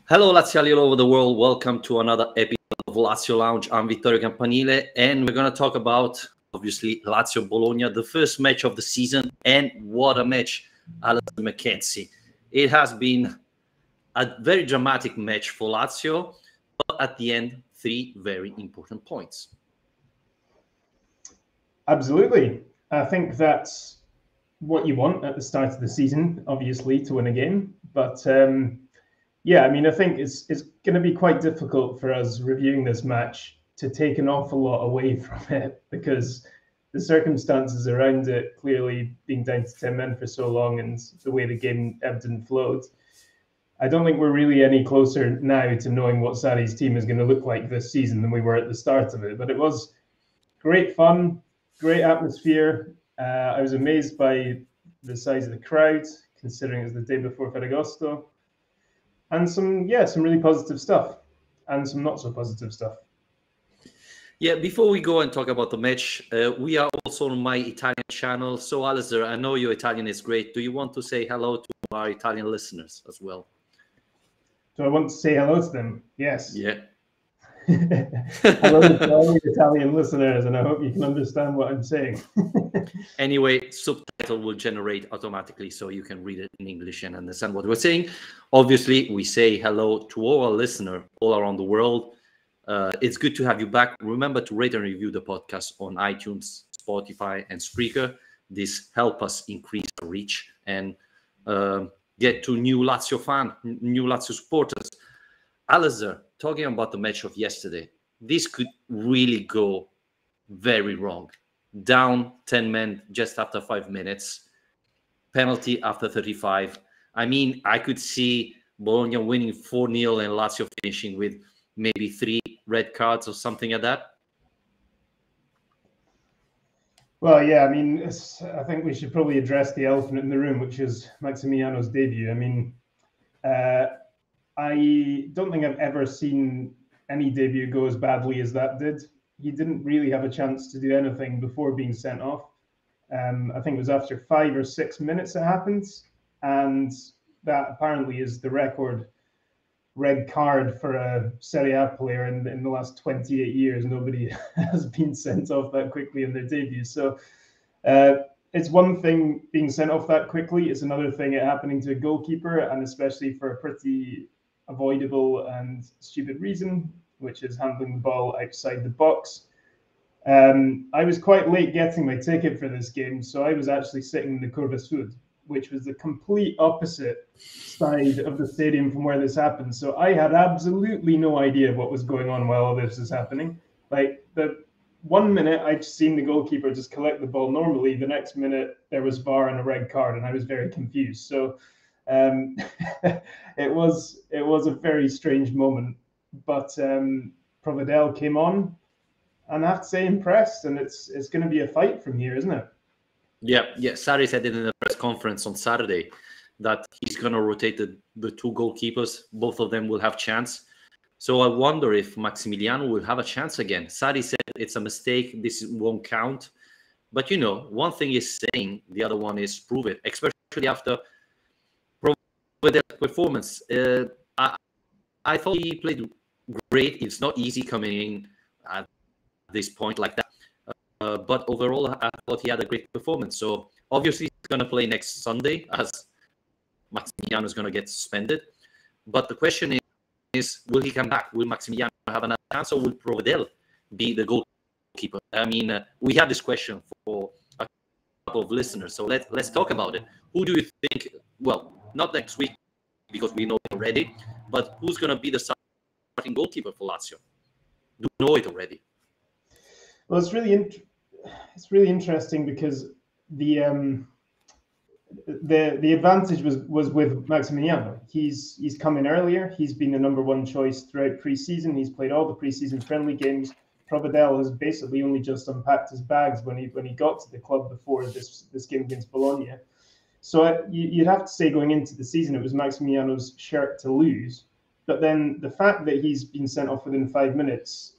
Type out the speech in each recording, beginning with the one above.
Hello Laziali all over the world. Welcome to another episode of Lazio Lounge. I'm Vittorio Campanile, and we're going to talk about, obviously, Lazio Bologna, the first match of the season, and what a match, Alistair McKenzie. It has been a very dramatic match for Lazio, but at the end, three very important points. Absolutely. I think that's what you want at the start of the season, obviously, to win a game. But yeah, I mean, I think it's going to be quite difficult for us reviewing this match to take an awful lot away from it, because the circumstances around it, clearly being down to 10 men for so long and the way the game ebbed and flowed, I don't think we're really any closer now to knowing what Sarri's team is going to look like this season than we were at the start of it. But it was great fun, great atmosphere. I was amazed by the size of the crowd, considering it was the day before Ferragosto. And some really positive stuff, and some not so positive stuff. Yeah, before we go and talk about the match, we are also on my Italian channel. So, Alistair, I know your Italian is great. Do you want to say hello to our Italian listeners as well? Do I want to say hello to them? Yes. Yeah. Hello to all the Italian listeners, and I hope you can understand what I'm saying. Anyway, subtitle will generate automatically, so you can read it in English and understand what we're saying. Obviously, we say hello to all our listeners all around the world. It's good to have you back. Remember to rate and review the podcast on iTunes, Spotify, and Spreaker. This helps us increase our reach and get to new Lazio fans, new Lazio supporters. Alistair, talking about the match of yesterday, this could really go very wrong. Down 10 men just after 5 minutes, penalty after 35. I mean, I could see Bologna winning 4-0 and Lazio finishing with maybe 3 red cards or something like that. Well, yeah, I mean, I think we should probably address the elephant in the room, which is Maximiano's debut. I mean, I don't think I've ever seen any debut go as badly as that did. He didn't really have a chance to do anything before being sent off. I think it was after 5 or 6 minutes it happened, and that apparently is the record red card for a Serie A player in the last 28 years. Nobody has been sent off that quickly in their debut. So it's one thing being sent off that quickly. It's another thing it happening to a goalkeeper, and especially for a pretty avoidable and stupid reason, which is handling the ball outside the box. I was quite late getting my ticket for this game, so I was actually sitting in the Curva Sud, which was the complete opposite side of the stadium from where this happened. So I had absolutely no idea what was going on while all this was happening. Like, the 1 minute I'd seen the goalkeeper just collect the ball normally, the next minute there was VAR and a red card, and I was very confused. So it was a very strange moment. But Provedel came on, and I have to say, impressed, and it's going to be a fight from here, isn't it? Yeah. Sarri said it in the press conference on Saturday that he's going to rotate the 2 goalkeepers. Both of them will have chance. So I wonder if Maximiano will have a chance again. Sarri said it's a mistake. This won't count. But, you know, one thing is saying, the other one is prove it, especially after Provedel's performance. I thought he played great. It's not easy coming in at this point like that. But overall, I thought he had a great performance. So obviously, he's going to play next Sunday, as Maximiano is going to get suspended. But the question is, will he come back? Will Maximiano have another chance, or will Provedel be the goalkeeper? I mean, we had this question for a couple of listeners. So let's talk about it. Who do you think? Well, not next week, because we know it already. But who's going to be the starting goalkeeper for Lazio? Do you know it already? Well, it's really interesting because the advantage was with Maximiano. He's come in earlier. He's been the #1 choice throughout pre-season. He's played all the pre-season friendly games. Provedel has basically only just unpacked his bags when he got to the club before this game against Bologna. So you'd have to say going into the season it was Maximiano's shirt to lose. But then the fact that he's been sent off within 5 minutes,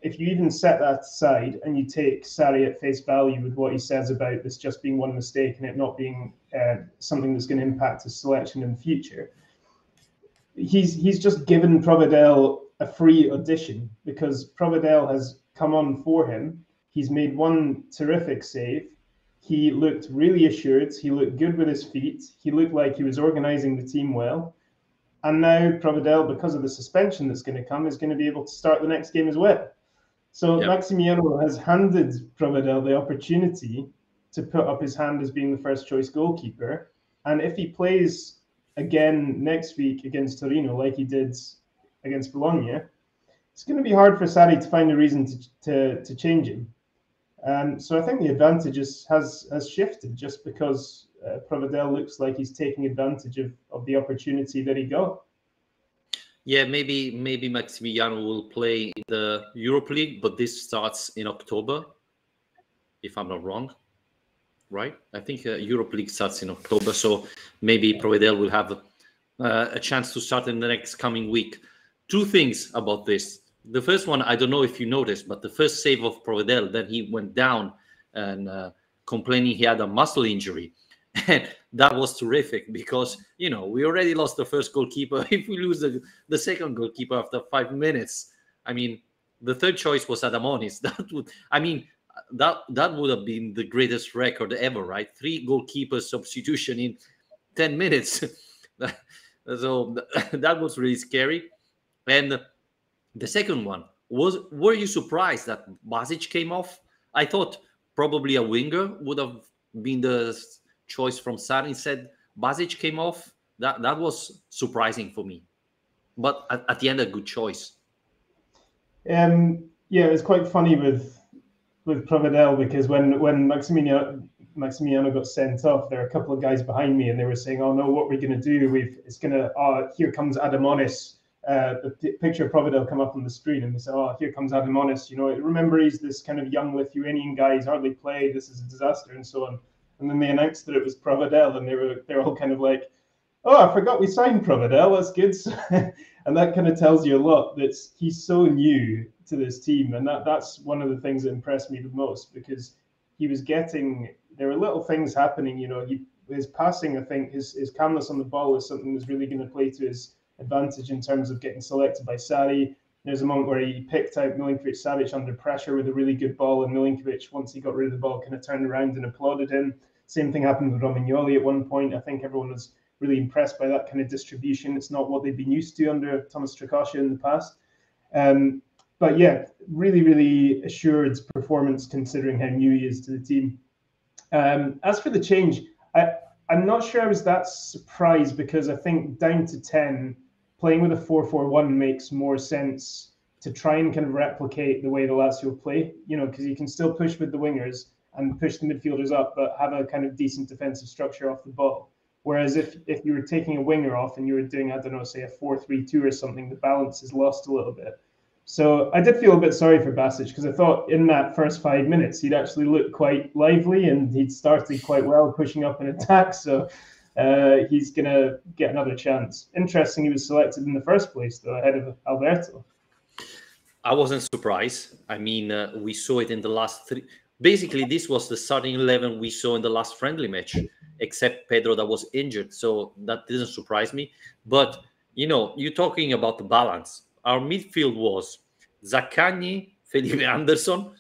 if you even set that aside and you take Sarri at face value with what he says about this just being one mistake and it not being something that's going to impact his selection in the future, he's just given Provedel a free audition because Provedel has come on for him. He's made one terrific save. He looked really assured. He looked good with his feet. He looked like he was organising the team well. And now Provedel, because of the suspension that's going to come, is going to be able to start the next game as well. So Yep. Maximiano has handed Provedel the opportunity to put up his hand as being the first choice goalkeeper. And if he plays again next week against Torino, like he did against Bologna, it's going to be hard for Sarri to find a reason to change him. So I think the advantage has shifted just because Provedel looks like he's taking advantage of the opportunity that he got. Yeah, maybe Maximiano will play in the Europe League, but this starts in October, if I'm not wrong. Right? I think Europe League starts in October, so maybe Provedel will have a chance to start in the next coming week. Two things about this. The first one, I don't know if you noticed, but the first save of Provedel, then he went down and complaining he had a muscle injury. And that was terrific because, you know, we already lost the first goalkeeper. If we lose the second goalkeeper after 5 minutes, I mean, the third choice was Adamonis. That would, I mean, that would have been the greatest record ever, right? 3 goalkeepers substitution in 10 minutes. So that was really scary. And the second one was, were you surprised that Basic came off? I thought probably a winger would have been the choice from Sarri. Instead, Basic came off. That was surprising for me. But at the end, a good choice. Yeah, it's quite funny with Provedel because when Maximiano got sent off, there were a couple of guys behind me and they were saying, "Oh no, what we're going to do? Here comes Adamonis." The picture of Provedel come up on the screen, and they say, "Oh, here comes Adamonis." You know, remember he's this kind of young Lithuanian guy. He's hardly played. This is a disaster, and so on. And then they announced that it was Provedel, and they're all kind of like, "Oh, I forgot we signed Provedel. That's good." And that kind of tells you a lot. That he's so new to this team, and that's one of the things that impressed me the most because he was getting. There were little things happening. You know, his passing. I think his calmness on the ball is something that's really going to play to his advantage in terms of getting selected by Sarri. There's a moment where he picked out Milinkovic-Savic under pressure with a really good ball, and Milinkovic, once he got rid of the ball, kind of turned around and applauded him. Same thing happened with Romagnoli at one point. I think everyone was really impressed by that kind of distribution. It's not what they've been used to under Thomas Strakosha in the past. But yeah, really, really assured performance considering how new he is to the team. As for the change, I'm not sure I was that surprised because I think down to 10, playing with a 4-4-1 makes more sense to try and kind of replicate the way the Lazio play, you know, because you can still push with the wingers and push the midfielders up, but have a kind of decent defensive structure off the ball. Whereas if you were taking a winger off and you were doing, I don't know, say a 4-3-2 or something, the balance is lost a little bit. So I did feel a bit sorry for Basic because I thought in that first 5 minutes he'd actually looked quite lively and he'd started quite well pushing up an attack. So he's going to get another chance. Interesting, he was selected in the first place though, ahead of Alberto. I wasn't surprised. I mean, we saw it in the last 3. Basically, this was the starting 11 we saw in the last friendly match, except Pedro that was injured. So that didn't surprise me. But, you know, you're talking about the balance. Our midfield was Zaccagni, Felipe Anderson,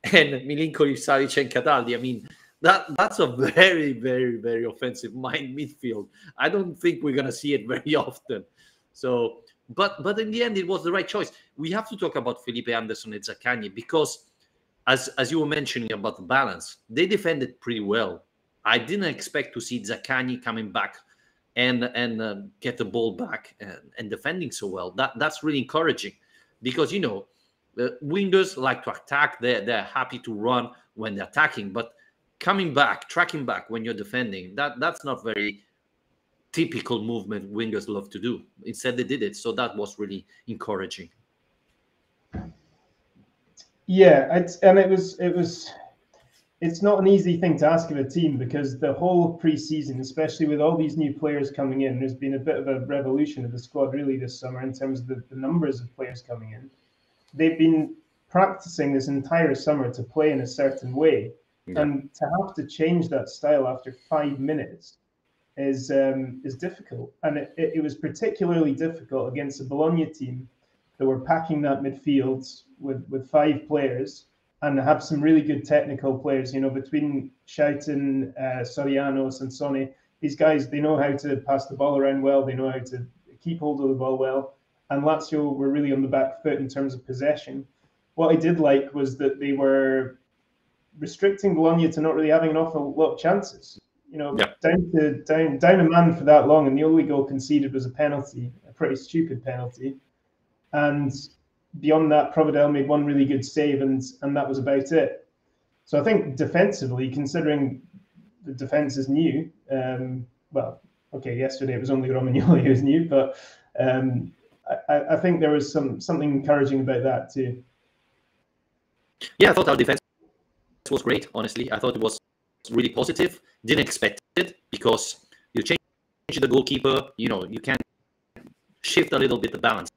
and Milinkovic-Savic and Cataldi. I mean, that's a very, very, very offensive mind midfield. I don't think we're going to see it very often. So, but in the end, it was the right choice. We have to talk about Felipe Anderson and Zaccagni because, as you were mentioning about the balance, they defended pretty well. I didn't expect to see Zaccagni coming back and get the ball back and defending so well. That's really encouraging because, you know, wingers like to attack. They're happy to run when they're attacking, but coming back, tracking back when you're defending, that's not very typical movement wingers love to do. Instead, they did it. So that was really encouraging. Yeah, it's not an easy thing to ask of a team because the whole preseason, especially with all these new players coming in, there's been a bit of a revolution of the squad really this summer in terms of the numbers of players coming in. They've been practicing this entire summer to play in a certain way, and to have to change that style after 5 minutes is difficult, and it was particularly difficult against a Bologna team that were packing that midfield with 5 players and have some really good technical players. You know, between Schouten, Soriano, Sansone, these guys, they know how to pass the ball around well. They know how to keep hold of the ball well. And Lazio were really on the back foot in terms of possession. What I did like was that they were restricting Bologna to not really having an awful lot of chances. You know, down a man for that long, and the only goal conceded was a penalty, a pretty stupid penalty. And beyond that, Provedel made one really good save, and that was about it. So I think defensively, considering the defense is new, well, okay, yesterday it was only Romagnoli who was new, but I think there was something encouraging about that too. Yeah, I thought our defense was great, honestly. I thought it was really positive. Didn't expect it, because you change the goalkeeper, you know, you can shift a little bit the balance.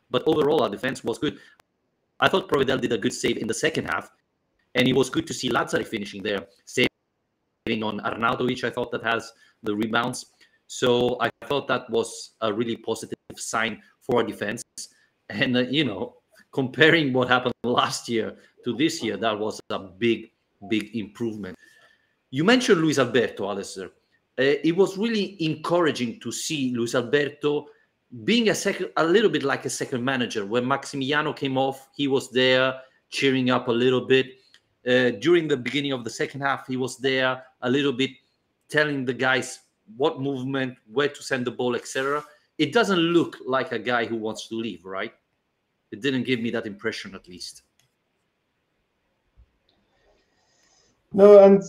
But overall, our defense was good. I thought Provedel did a good save in the second half, and it was good to see Lanzardi finishing there, saving on Arnautovic. I thought that has the rebounds. So I thought that was a really positive sign for our defense. And, you know, comparing what happened last year to this year, that was a big, big improvement. You mentioned Luis Alberto, Alistair. It was really encouraging to see Luis Alberto being a little bit like a second manager. When Maximiano came off, he was there cheering up a little bit. During the beginning of the second half, he was there a little bit telling the guys what movement, where to send the ball, etc. It doesn't look like a guy who wants to leave, right? It didn't give me that impression, at least. No, and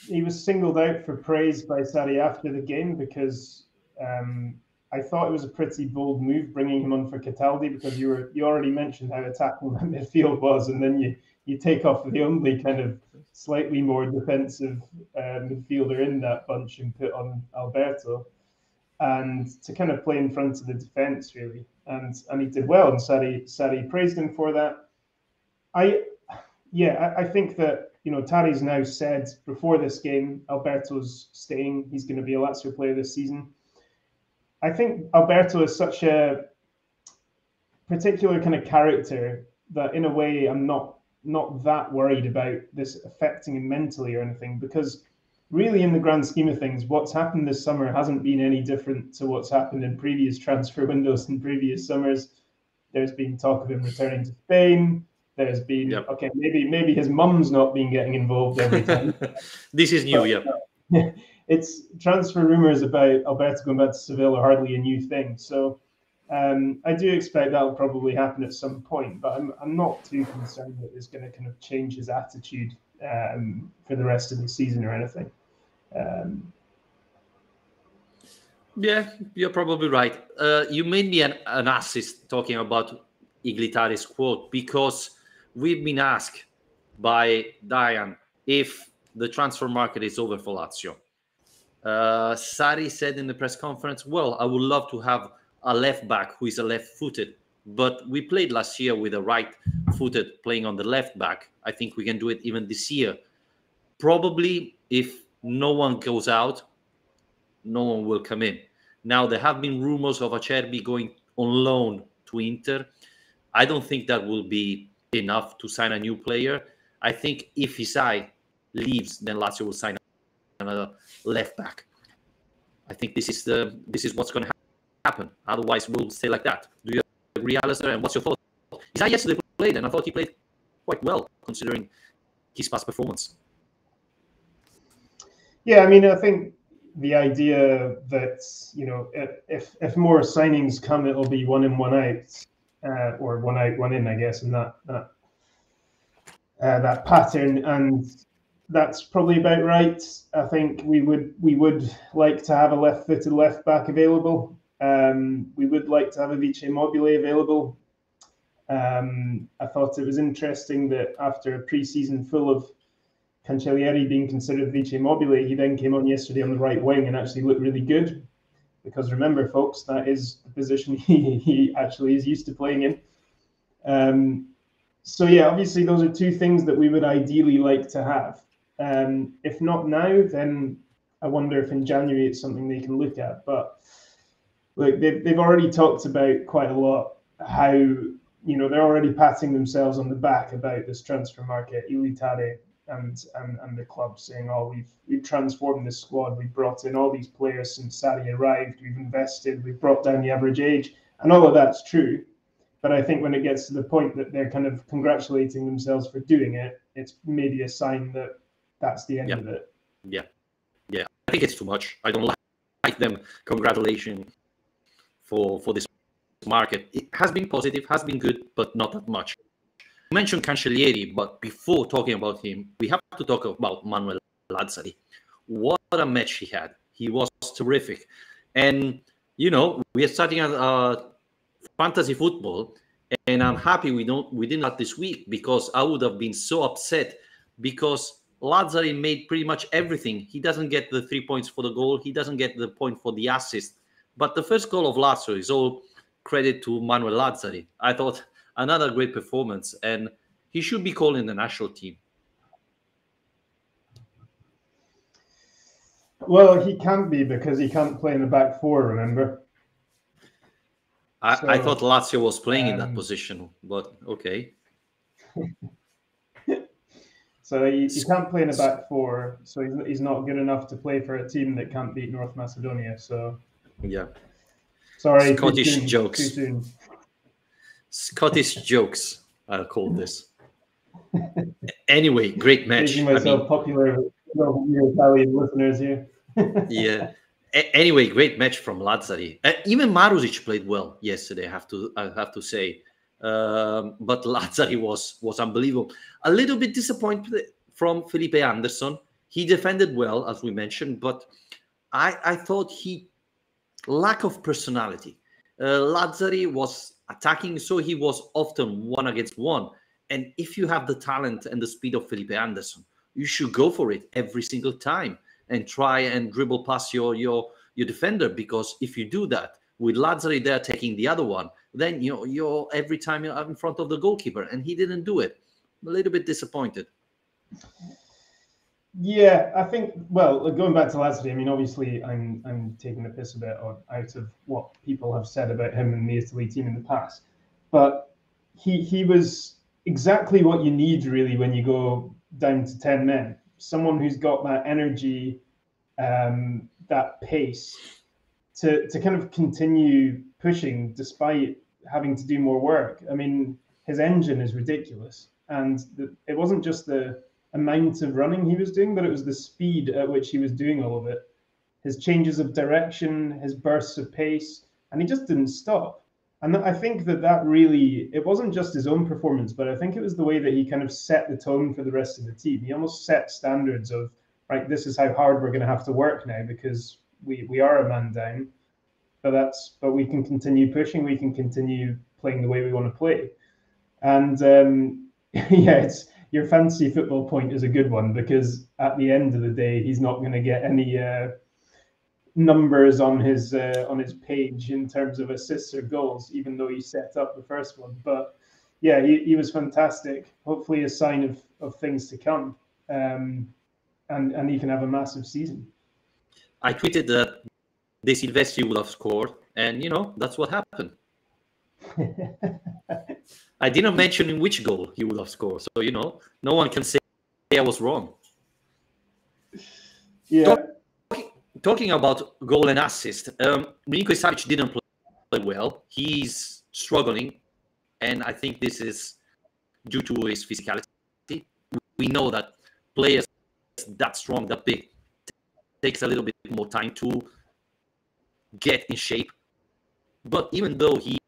he was singled out for praise by Sarri after the game, because I thought it was a pretty bold move bringing him on for Cataldi, because you already mentioned how attacking that midfield was, and then you take off the only kind of slightly more defensive midfielder in that bunch and put on Alberto, and to kind of play in front of the defense, really, and he did well, and Sarri praised him for that. I think that, you know, Tari's now said before this game Alberto's staying. He's going to be a Lazio player this season. I think Alberto is such a particular kind of character that, in a way, I'm not that worried about this affecting him mentally or anything, because really, in the grand scheme of things, what's happened this summer hasn't been any different to what's happened in previous transfer windows in previous summers. There's been talk of him returning to Spain. There's been, okay, maybe his mum's not been getting involved every time. This is new, but, it's transfer rumors about Alberto going back to Seville are hardly a new thing. So I do expect that will probably happen at some point, but I'm not too concerned that it's going to kind of change his attitude for the rest of the season or anything. Yeah, you're probably right. You made me an assist talking about Iglitari's quote, because we've been asked by Diane if the transfer market is over for Lazio. Sarri said in the press conference, well, I would love to have a left back who is a left-footed, but we played last year with a right-footed playing on the left back. I think we can do it even this year. Probably if no one goes out, no one will come in. Now, there have been rumors of Acerbi going on loan to Inter. I don't think that will be enough to sign a new player. I think if Isai leaves, then Lazio will sign another left back. I think this is what's going to happen. Otherwise, we'll stay like that. Do you agree, Alistair? And what's your thought? Isai yesterday played, and I thought he played quite well considering his past performance. Yeah, I mean, I think the idea that, you know, if more signings come, it'll be one in, one out, or one out, one in, I guess, in that pattern, and that's probably about right. I think we would like to have a left-footed left back available. We would like to have a Vice Immobile available. I thought it was interesting that after a pre-season full of Cancellieri being considered Vice Immobile, he then came on yesterday on the right wing and actually looked really good. Because remember, folks, that is the position he actually is used to playing in. So yeah, obviously those are two things that we would ideally like to have. If not now, then I wonder if in January it's something they can look at. But look, they've already talked about quite a lot how, they're already patting themselves on the back about this transfer market, Ilitare and the club, saying, oh, we've transformed this squad, we've brought in all these players since Sarri arrived, we've invested, we've brought down the average age, and all of that's true. But I think when it gets to the point that they're kind of congratulating themselves for doing it, it's maybe a sign that that's the end of it. Yeah. I think it's too much. I don't like them congratulating for this market. It has been positive, has been good, but not that much. You mentioned Cancellieri, but before talking about him, we have to talk about Manuel Lanzardi. What a match he had. He was terrific. And, we are starting at fantasy football, and I'm happy we didn't have this week, because I would have been so upset, because Lanzardi made pretty much everything. He doesn't get the 3 points for the goal. He doesn't get the point for the assist. But the first goal of Lazio is all credit to Manuel Lanzardi. I thought another great performance, and he should be called in the national team. Well, he can't be, because he can't play in the back four, remember? I thought Lazio was playing in that position, but okay. So he can't play in a back four, so he's not good enough to play for a team that can't beat North Macedonia. So yeah, sorry, Scottish jokes. Too soon. Scottish jokes, I'll call this. Anyway, great match. Making myself popular with your Italian listeners here. Yeah. Anyway, great match from Lanzardi. Even Marusic played well yesterday, I have to say. But Lanzardi was unbelievable. A little bit disappointed from Felipe Anderson. He defended well, as we mentioned, but I thought he lack of personality. Lanzardi was attacking, so he was often 1-against-1. And if you have the talent and the speed of Felipe Anderson, you should go for it every single time and try and dribble past your defender, because if you do that with Lanzardi there taking the other one, then you're every time you're in front of the goalkeeper, and he didn't do it. A little bit disappointed. Yeah, I think, well, going back to Lazio, I mean, obviously I'm taking the piss a bit out of what people have said about him and the Italy team in the past, but he was exactly what you need, really, when you go down to 10 men. Someone who's got that energy, that pace to kind of continue pushing despite having to do more work. I mean, his engine is ridiculous, and it wasn't just the amount of running he was doing, but it was the speed at which he was doing all of it. His changes of direction, his bursts of pace, and he just didn't stop. And I think that really, it wasn't just his own performance, but I think it was the way that he kind of set the tone for the rest of the team. He almost set standards of, right, this is how hard we're going to have to work now, because we are a man down, but we can continue pushing, we can continue playing the way we want to play. And yeah, your fantasy football point is a good one, because at the end of the day, he's not going to get any numbers on his page in terms of assists or goals, even though he set up the first one. But yeah, he was fantastic. Hopefully a sign of things to come, and he can have a massive season. I tweeted that De Silvestri would have scored, and that's what happened. I didn't mention in which goal he would have scored, so no one can say I was wrong. Yeah. Talking about goal and assist, Milinkovic-Savic didn't play well. He's struggling, and I think this is due to his physicality. We know that players that strong, that big, takes a little bit more time to get in shape. But even though he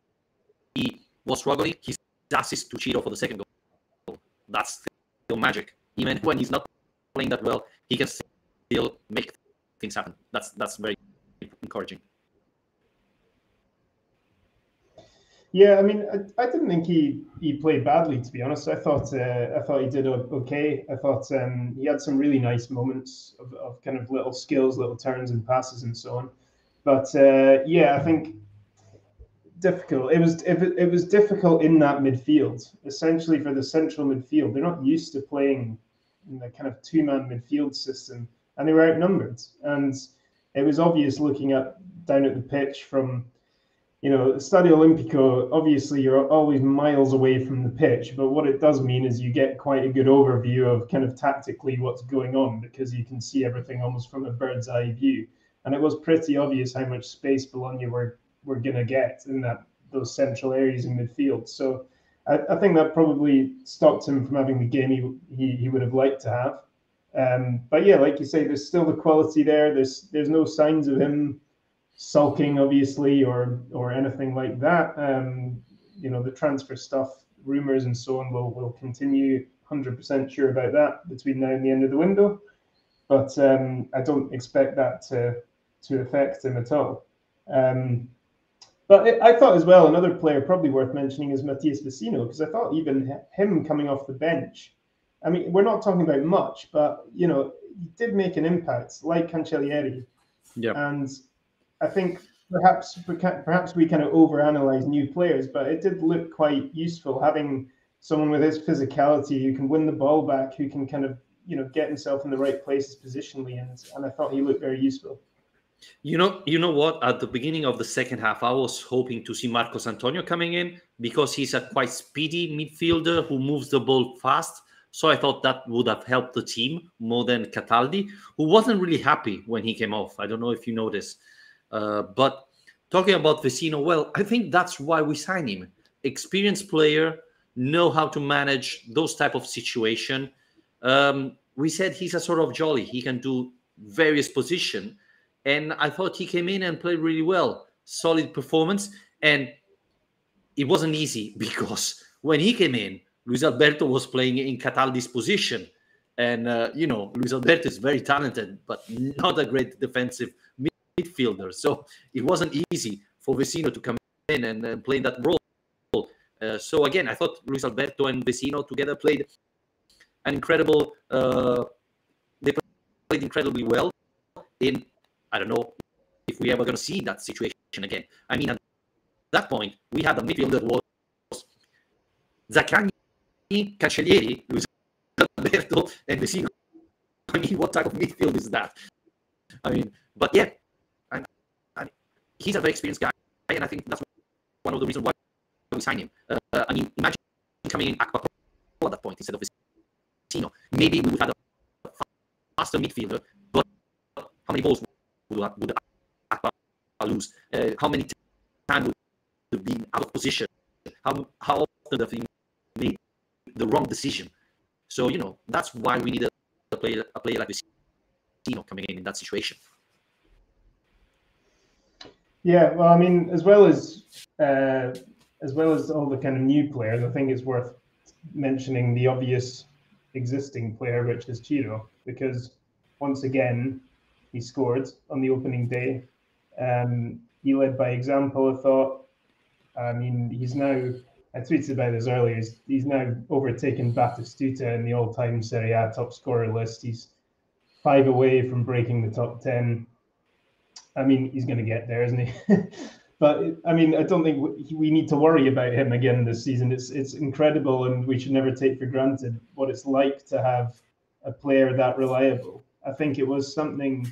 was struggling, his assist to Ciro for the second goal, that's still magic. Even when he's not playing that well, he can still make things happen. That's very encouraging. Yeah, I mean, I didn't think he played badly, to be honest. I thought he did okay. I thought he had some really nice moments of kind of little skills, little turns and passes and so on. But yeah, I think difficult. It was difficult in that midfield, essentially for the central midfield. They're not used to playing in the kind of two-man midfield system. and they were outnumbered. And it was obvious looking down at the pitch from, Stadio Olimpico, obviously you're always miles away from the pitch, but what it does mean is you get quite a good overview of kind of tactically what's going on, because you can see everything almost from a bird's eye view. And it was pretty obvious how much space Bologna were going to get in those central areas in midfield. So I think that probably stopped him from having the game he would have liked to have. But yeah, like you say, there's still the quality there. There's no signs of him sulking, obviously, or anything like that. The transfer stuff, rumors and so on will continue. 100% sure about that between now and the end of the window. But I don't expect that to affect him at all. But I thought as well, another player probably worth mentioning is Matthias Visino, because I thought even him coming off the bench, I mean, we're not talking about much, but, he did make an impact, like Cancellieri. Yeah. And I think perhaps we kind of overanalyze new players, but it did look quite useful having someone with his physicality who can win the ball back, who can kind of, get himself in the right places positionally. And I thought he looked very useful. You know what? At the beginning of the second half, I was hoping to see Marcos Antonio coming in, because he's a quite speedy midfielder who moves the ball fast. So I thought that would have helped the team more than Cataldi, who wasn't really happy when he came off. I don't know if you noticed. But talking about Visino, well, I think that's why we signed him. Experienced player, know how to manage those type of situation. We said he's a sort of jolly. He can do various positions. And I thought he came in and played really well. Solid performance. And it wasn't easy, because when he came in, Luis Alberto was playing in Cataldi's position. And, Luis Alberto is very talented, but not a great defensive midfielder. So it wasn't easy for Visino to come in and play that role. So again, I thought Luis Alberto and Visino together played an incredible. They played incredibly well. I don't know if we ever going to see that situation again. I mean, at that point, we had a midfield that was Zaccagni, Cancellieri, Luis Alberto, and Visino. I mean, what type of midfield is that? I mean, but yeah, he's a very experienced guy, and I think that's one of the reasons why we signed him. I mean, imagine coming in Akpapro at that point instead of Visino. Maybe we would have a faster midfielder, but how many balls would Akpapro lose? How many times would be out of position? How often does he make the wrong decision? So, that's why we need a player like Visino coming in that situation. Yeah, well, I mean, as well as all the kind of new players, I think it's worth mentioning the obvious existing player, which is Ciro, because once again he scored on the opening day. He led by example, I thought. I mean, he's now, I tweeted about this earlier, he's now overtaken Batistuta in the all-time Serie A top scorer list. He's 5 away from breaking the top 10. I mean, he's going to get there, isn't he? But I mean, I don't think we need to worry about him again this season. It's incredible, and we should never take for granted what it's like to have a player that reliable. I think it was something,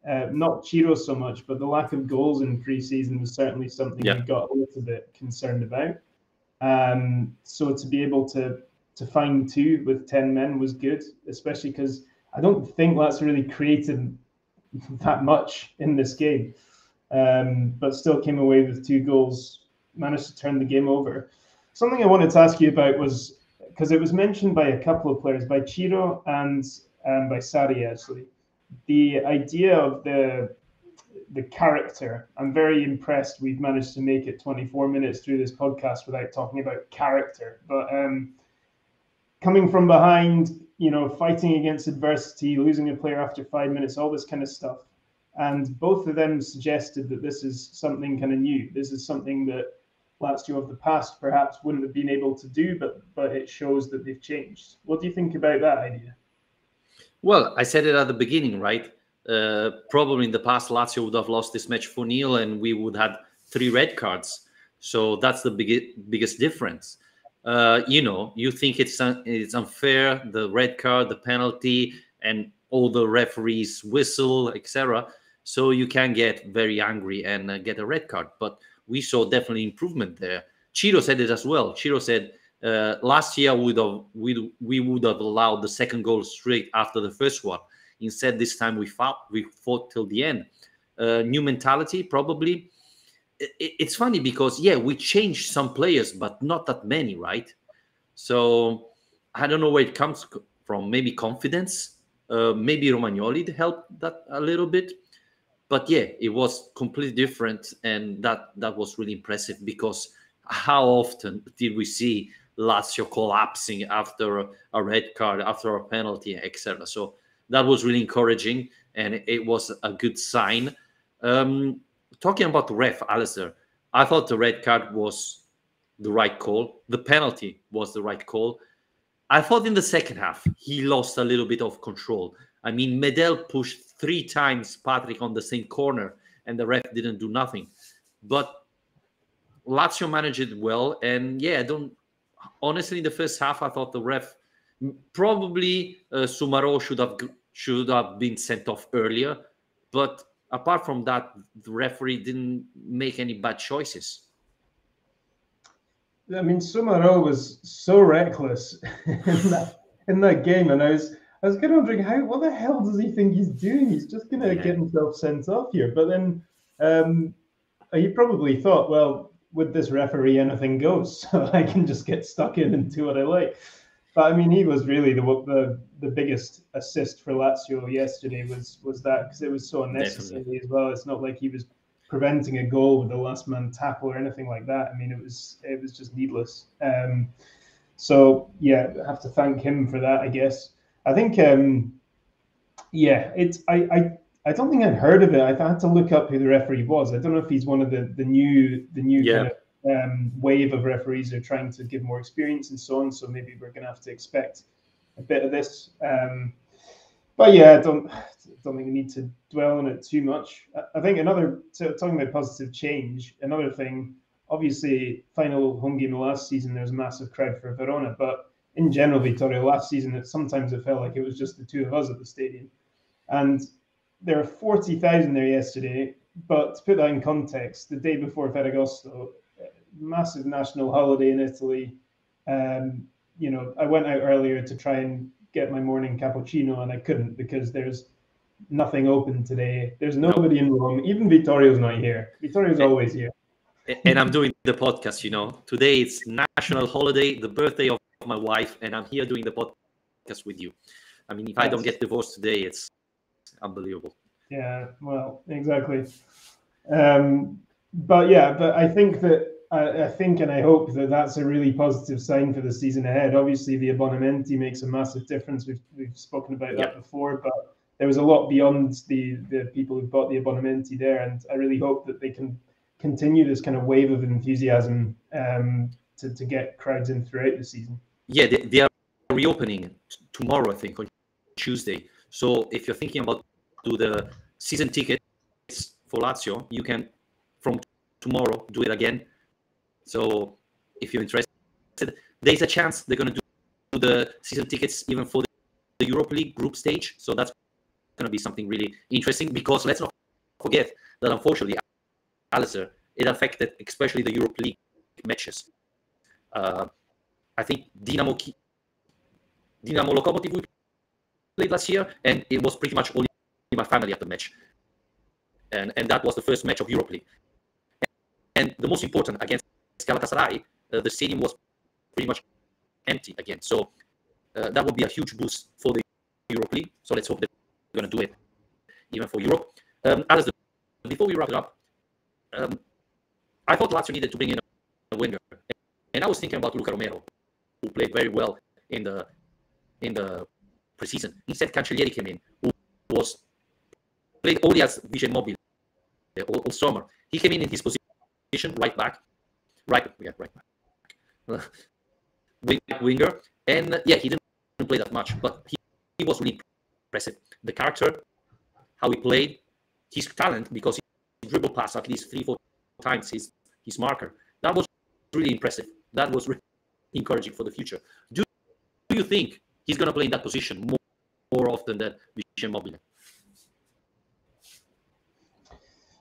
not Ciro so much, but the lack of goals in pre-season was certainly something we got a little bit concerned about. So to be able to find 2 with 10 men was good, especially because I don't think that's really created that much in this game, but still came away with 2 goals, managed to turn the game over. Something I wanted to ask you about was, because it was mentioned by a couple of players, by Ciro and by Sarri actually, the idea of the character. I'm very impressed we've managed to make it 24 minutes through this podcast without talking about character, but coming from behind, fighting against adversity, losing a player after 5 minutes, all this kind of stuff. And both of them suggested that this is something kind of new. This is something that Lazio of the past perhaps wouldn't have been able to do, but it shows that they've changed. What do you think about that idea? Well, I said it at the beginning, right? Probably in the past, Lazio would have lost this match 4-0 and we would have 3 red cards. So that's the biggest difference. You think it's unfair, the red card, the penalty, and all the referees whistle, etc. So you can get very angry and get a red card. But we saw definitely improvement there. Ciro said it as well. Ciro said last year we would have allowed the second goal straight after the first one. Instead, this time we fought till the end. New mentality, probably. It's funny because, yeah, we changed some players, but not that many, right? So I don't know where it comes from. Maybe confidence. Maybe Romagnoli helped that a little bit. But yeah, it was completely different. And that was really impressive, because how often did we see Lazio collapsing after a red card, after a penalty, etc.? So that was really encouraging, and it was a good sign. Talking about the ref, Alistair, I thought the red card was the right call. The penalty was the right call. I thought in the second half, he lost a little bit of control. I mean, Medel pushed 3 times Patrick on the same corner, and the ref didn't do nothing. But Lazio managed it well. And yeah, honestly, in the first half, I thought the ref, probably Sumaro should have been sent off earlier. But apart from that, the referee didn't make any bad choices. I mean, Sumaro was so reckless in that game, and I was kind of wondering, what the hell does he think he's doing? He's just going to get himself sent off here. But then he probably thought, well, with this referee, anything goes, so I can just get stuck in and do what I like. But I mean, he was really the biggest assist for Lazio yesterday was that, because it was so unnecessary. Definitely. As well. It's not like he was preventing a goal with the last man tackle or anything like that. I mean, it was just needless. So yeah, I have to thank him for that, I guess. I think I don't think I'd heard of it. I had to look up who the referee was. I don't know if he's one of the new kind of wave of referees who are trying to give more experience and so on. So maybe we're going to have to expect a bit of this. But yeah, I don't think we need to dwell on it too much. I think talking about positive change, another thing, obviously, final home game of last season, there was a massive crowd for Verona. But in general, Vittorio, last season, sometimes it felt like it was just the two of us at the stadium. And there were 40,000 there yesterday, but to put that in context, the day before Ferragosto, massive national holiday in Italy. I went out earlier to try and get my morning cappuccino, and I couldn't because there's nothing open today. There's nobody in Rome. Even Vittorio's not here. Vittorio's always here. And I'm doing the podcast, Today it's national holiday, the birthday of my wife, and I'm here doing the podcast with you. I mean, if I don't get divorced today, it's unbelievable. Yeah, well, exactly. But I think that and I hope that that's a really positive sign for the season ahead. Obviously, the Abbonamenti makes a massive difference. We've spoken about that before, but there was a lot beyond the people who bought the Abbonamenti there, and I really hope that they can continue this kind of wave of enthusiasm to get crowds in throughout the season. Yeah, they are reopening tomorrow, I think, on Tuesday. So if you're thinking about do the season tickets for Lazio, you can from tomorrow do it again. So if you're interested, there's a chance they're going to do the season tickets even for the Europa League group stage. So that's going to be something really interesting, because let's not forget that unfortunately, Alistair, it affected especially the Europa League matches. I think Dinamo Lokomotiv we played last year, and it was pretty much only my family at the match. And that was the first match of Europa League. And the most important, against Galatasaray, the stadium was pretty much empty again. So that would be a huge boost for the Europa League. So let's hope they're going to do it even for Europe. Alistair, before we wrap it up, I thought Lazio needed to bring in a winger. And I was thinking about Luca Romero, who played very well in the preseason. Instead, Cancellieri came in, who played only as Vice Immobile all summer. He came in his position, right back. Winger. And he didn't play that much, but he was really impressive. The character, how he played, his talent, because he dribbled past at least 3-4 times his marker. That was really impressive. That was really encouraging for the future. Do you think he's going to play in that position more often than Immobile?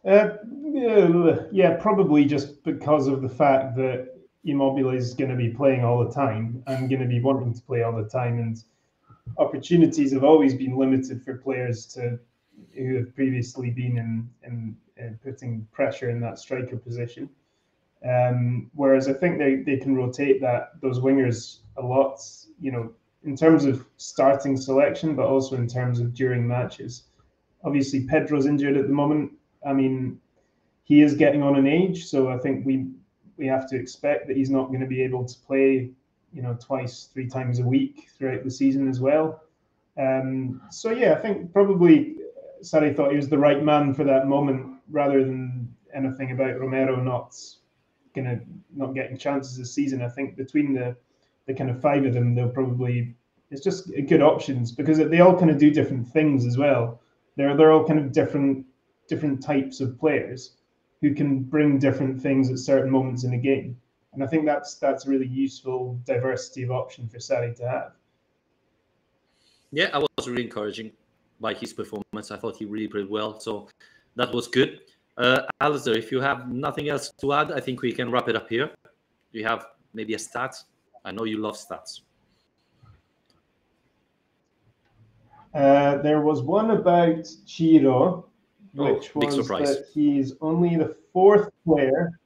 Yeah, probably just because of the fact that Immobile is going to be playing all the time and going to be wanting to play all the time, and opportunities have always been limited for players who have previously been in putting pressure in that striker position. Whereas I think they can rotate those wingers a lot, in terms of starting selection, but also in terms of during matches. Obviously, Pedro's injured at the moment. I mean, he is getting on in age, so I think we have to expect that he's not going to be able to play, twice, 3 times a week throughout the season as well. So yeah, I think probably Sarri thought he was the right man for that moment, rather than anything about Romero not getting chances this season. I think between the kind of 5 of them, it's just good options, because they all kind of do different things as well. They're all kind of different types of players who can bring different things at certain moments in a game. And I think that's a really useful diversity of option for Sarri to have. Yeah, I was really encouraging by his performance. I thought he really played well, so that was good. Alistair, if you have nothing else to add, I think we can wrap it up here. Do you have maybe a stat? I know you love stats. There was one about Ciro, which was that he's only the 4th player,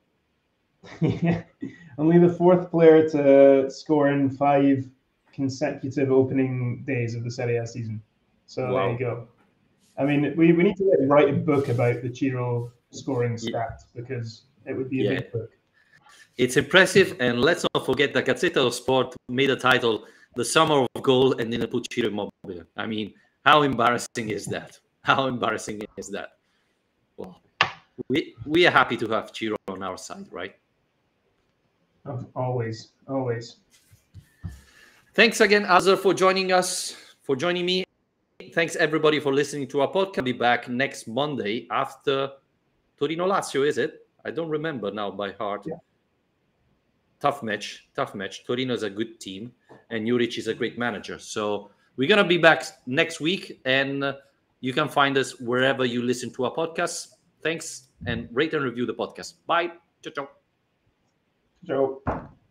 only the 4th player to score in 5 consecutive opening days of the Serie A season. So There you go. I mean, we need to write a book about the Ciro scoring stat, because it would be a big book. It's impressive, and let's not forget that Gazzetta dello Sport made a title, "The Summer of Goal," and didn't put Ciro Immobile. I mean, how embarrassing is that? How embarrassing is that? Well, we are happy to have Ciro on our side, right? Always. Thanks again, Azar, for joining me. Thanks everybody for listening to our podcast. I'll be back next Monday after Torino Lazio, is it? I don't remember now by heart. Yeah. Tough match. Torino is a good team, and Juric is a great manager. So we're going to be back next week, and you can find us wherever you listen to our podcasts. Thanks, and rate and review the podcast. Bye. Ciao. Ciao.